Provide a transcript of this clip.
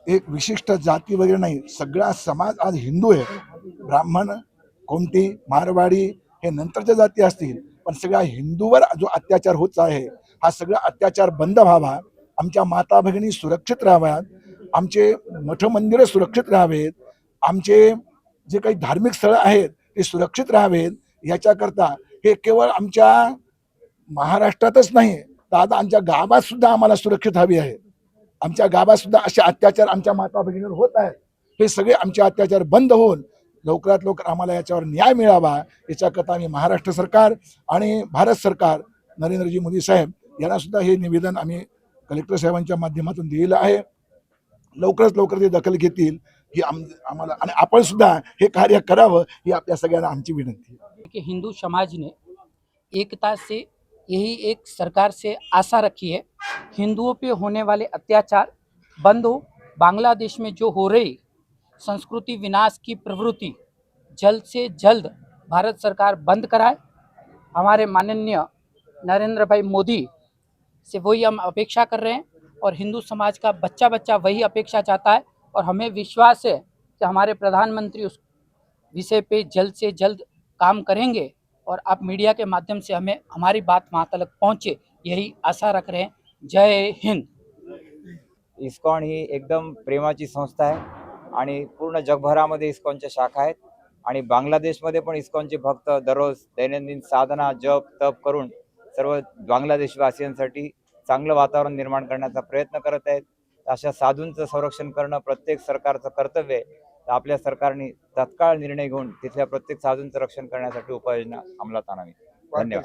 एक विशिष्ट जाती वगैरे नाही, सगळा समाज आज हिंदू आहे. ब्राह्मण, कोमटी, मारवाडी हे नंतरच्या जाती असतील, पण सगळ्या हिंदूवर जो अत्याचार होत आहे, हा सगळा अत्याचार बंद व्हावा. आमच्या माता भगिनी सुरक्षित राहाव्यात, आमचे मठ मंदिरं सुरक्षित राहावेत, आमचे जे काही धार्मिक स्थळं आहेत ते सुरक्षित राहावेत. याच्याकरता हे केवळ आमच्या महाराष्ट्रातच नाही, तर आता आमच्या गावात सुद्धा आम्हाला सुरक्षित हवी आहे. आमच्या गावात सुद्धा असे अत्याचार आमच्या माता भगिनीवर होत आहेत. हे सगळे आमचे अत्याचार बंद होऊन लवकरात लवकर आम्हाला याच्यावर न्याय मिळावा, याच्याकरता आम्ही महाराष्ट्र सरकार आणि भारत सरकार नरेंद्रजी मोदी साहेब यांना सुद्धा हे निवेदन आम्ही कलेक्टर साहेबांच्या माध्यमातून दिलेलं आहे. लवकरात लवकर ते दखल घेतील ही आम्हाला, आणि आपण सुद्धा हे कार्य करावं ही आपल्या सगळ्यांना आमची विनंती आहे. कि हिंदू समाज ने एकता से यही एक सरकार से आशा रखी है, हिंदुओं पे होने वाले अत्याचार बंद हो, बांग्लादेश में जो हो रही संस्कृति विनाश की प्रवृत्ति जल्द से जल्द भारत सरकार बंद कराए। हमारे माननीय नरेंद्र भाई मोदी से वही हम अपेक्षा कर रहे हैं और हिंदू समाज का बच्चा बच्चा वही अपेक्षा चाहता है, और हमें विश्वास है कि हमारे प्रधानमंत्री उस विषय पे जल्द से जल्द काम करेंगे और आप मीडिया के माध्यम से हमें हमारी बात वहाँ तक पहुँचे, यही आशा रख रहे हैं। जय हिंद। इस्कॉन ही एकदम प्रेमाची संस्था आहे आणि पूर्ण जगभरामध्ये इस्कॉनच्या शाखा आहेत आणि बांगलादेशमध्ये पण इस्कॉनचे भक्त दररोज दैनंदिन साधना जप तप करून सर्व बांगलादेशवासियांसाठी चांगलं वातावरण निर्माण करण्याचा प्रयत्न करत आहेत। अशा साधूंचं संरक्षण करणं प्रत्येक सरकारचं कर्तव्य आहे। तर आपल्या सरकारने तत्काळ निर्णय घेऊन तिथल्या प्रत्येक साधूंचं रक्षण करण्यासाठी उपाययोजना अंमलात आणावी। धन्यवाद।